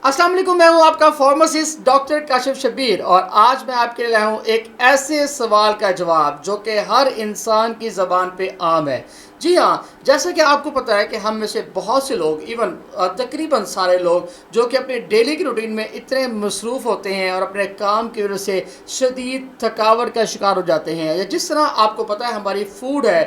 अस्सलाम वालेकुम, मैं हूं आपका फार्मासिस्ट डॉक्टर काशिफ शब्बीर और आज मैं आपके लिए लाया हूं एक ऐसे सवाल का जवाब जो कि हर इंसान की ज़बान पे आम है। जी हाँ, जैसा कि आपको पता है कि हम में से बहुत से लोग इवन तकरीबन सारे लोग जो कि अपने डेली की रूटीन में इतने मसरूफ़ होते हैं और अपने काम की वजह से शदीद थकावट का शिकार हो जाते हैं, या जिस तरह आपको पता है हमारी फूड है,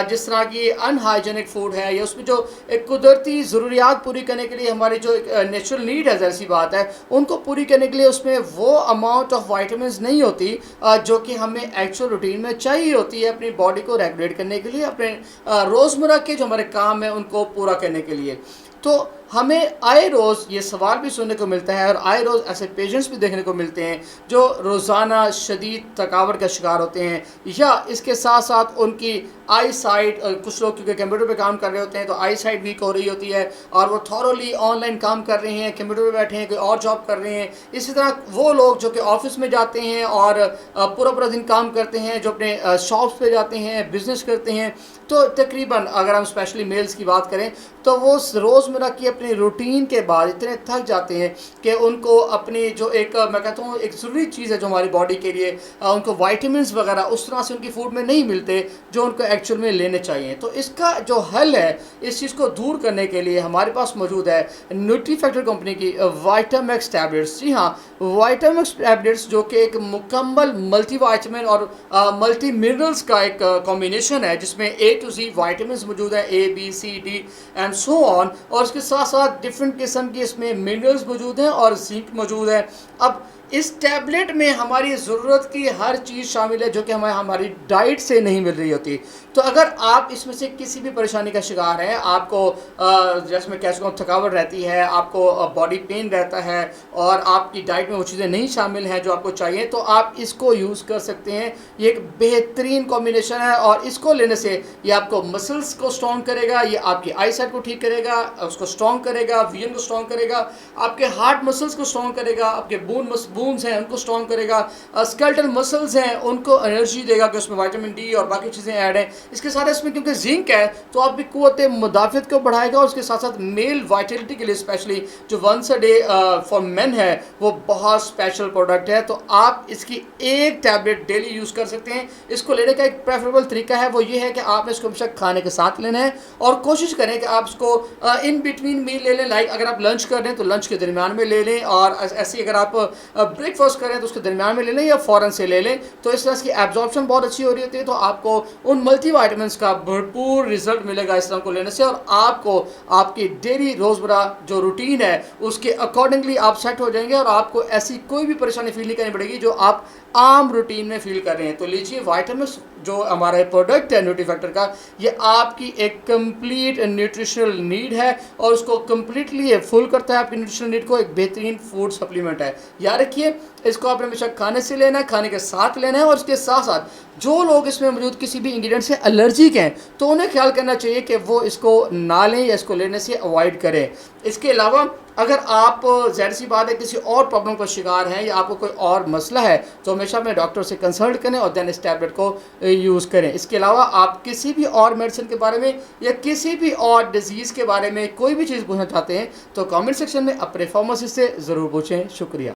जिस तरह की अनहाइजेनिक फूड है, या उसमें जो एक कुदरती ज़रूरियात पूरी करने के लिए हमारी जो एक नेचुरल नीड है, जैसी बात है, उनको पूरी करने के लिए उसमें वो अमाउंट ऑफ वाइटामिन्स नहीं होती जो कि हमें एक्चुअल रूटीन में चाहिए होती है अपनी बॉडी को रेगुलेट करने के लिए, अपने रोज़मर्रा के जो हमारे काम है उनको पूरा करने के लिए। तो हमें आए रोज़ ये सवाल भी सुनने को मिलता है और आए रोज़ ऐसे पेशेंट्स भी देखने को मिलते हैं जो रोज़ाना शदीद थकावट का शिकार होते हैं, या इसके साथ साथ उनकी आई साइट, कुछ लोग क्योंकि कंप्यूटर पे काम कर रहे होते हैं तो आई साइट वीक हो रही होती है और वो थॉरोली ऑनलाइन काम कर रहे हैं, कंप्यूटर पे बैठे हैं, कोई और जॉब कर रहे हैं। इसी तरह वो लोग जो कि ऑफिस में जाते हैं और पूरा पूरा दिन काम करते हैं, जो अपने शॉप्स पे जाते हैं, बिज़नेस करते हैं, तो तकरीबन अगर हम स्पेशली मेल्स की बात करें तो वो रोज़मर्रा की अपनी रूटीन के बाद इतने थक जाते हैं कि उनको अपनी जो एक मैं कहता हूँ एक ज़रूरी चीज़ है जो हमारी बॉडी के लिए, उनको वाइटामिन्स वगैरह उस तरह से उनकी फूड में नहीं मिलते जो उनको एक्चुअल में लेने चाहिए। तो इसका जो हल है, इस चीज़ को दूर करने के लिए हमारे पास मौजूद है न्यूट्रीफैक्टर कंपनी की वाइटामैक्स टैबलेट्स। जी हाँ, वाइटामैक्स टैबलेट्स जो कि एक मुकम्मल मल्टी वाइटामिन और मल्टी मिनरल्स का एक कॉम्बिनेशन है जिसमें A to Z वाइटामिन्स मौजूद है, A B C D and so on, और इसके साथ साथ डिफरेंट किस्म की इसमें मिनरल्स मौजूद हैं और जिंक मौजूद है। अब इस टैबलेट में हमारी ज़रूरत की हर चीज़ शामिल है जो कि हमें हमारी डाइट से नहीं मिल रही होती। तो अगर आप इसमें से किसी भी परेशानी का शिकार हैं, आपको जैसे मैं कह सकता हूँ थकावट रहती है, आपको बॉडी पेन रहता है और आपकी डाइट में वो चीज़ें नहीं शामिल हैं जो आपको चाहिए, तो आप इसको यूज़ कर सकते हैं। ये एक बेहतरीन कॉम्बिनेशन है और इसको लेने से ये आपको मसल्स को स्ट्रॉन्ग करेगा, ये आपकी आई साइट को ठीक करेगा, उसको स्ट्रॉन्ग करेगा, विजन को स्ट्रॉन्ग करेगा, आपके हार्ट मसल्स को स्ट्रॉन्ग करेगा, आपके बोन्स हैं उनको स्ट्रॉन्ग करेगा, स्केलेटल मसल्स हैं उनको एनर्जी देगा कि उसमें विटामिन डी और बाकी चीज़ें ऐड हैं। इसके साथ इसमें क्योंकि जिंक है तो आपकी कुव्वत मुदाफ़त को बढ़ाएगा और उसके साथ साथ मेल वाइटलिटी के लिए स्पेशली जो once a day for men है वो बहुत स्पेशल प्रोडक्ट है। तो आप इसकी एक टैबलेट डेली यूज़ कर सकते हैं। इसको लेने का एक प्रेफरेबल तरीका है, वो ये है कि आपने इसको हमेशा खाने के साथ लेना है और कोशिश करें कि आप इसको इन बिटवीन मील ले लें। लाइक अगर आप लंच कर रहे हैं तो लंच के दरमियान में ले लें, और ऐसे ही अगर आप ब्रेकफास्ट करें तो उसके दरमियान में ले लें या फ़ौरन से ले लें। तो इस तरह की एब्जॉर्प्शन बहुत अच्छी हो रही होती है, तो आपको उन मल्टी वाइटामिन्स का भरपूर रिजल्ट मिलेगा इस तरह को लेने से, और आपको आपकी डेली रोज़मर्रा जो रूटीन है उसके अकॉर्डिंगली आप सेट हो जाएंगे और आपको ऐसी कोई भी परेशानी फील नहीं करनी पड़ेगी जो आप आम रूटीन में फील कर रहे हैं। तो लीजिए, वाइटामिन्स जो हमारा प्रोडक्ट है न्यूट्रीफैक्टर का, ये आपकी एक कंप्लीट न्यूट्रिशनल नीड है और उसको कम्प्लीटली फुल करता है। आपकी न्यूट्रिशनल नीड को एक बेहतरीन फूड सप्लीमेंट है। याद रखिए, इसको आपने हमेशा खाने से लेना है, खाने के साथ लेना है, और इसके साथ साथ जो लोग इसमें मौजूद किसी भी इंग्रेडिएंट से एलर्जिक हैं तो उन्हें ख्याल करना चाहिए कि वो इसको ना लें या इसको लेने से अवॉइड करें। इसके अलावा अगर आप ज़ाहिर सी बात है किसी और प्रॉब्लम का शिकार हैं या आपको कोई और मसला है तो हमेशा अपने डॉक्टर से कंसल्ट करें और देन इस टैबलेट को यूज़ करें। इसके अलावा आप किसी भी और मेडिसिन के बारे में या किसी भी और डिजीज़ के बारे में कोई भी चीज़ पूछना चाहते हैं तो कमेंट सेक्शन में अपने फार्मेसिस्ट से ज़रूर पूछें। शुक्रिया।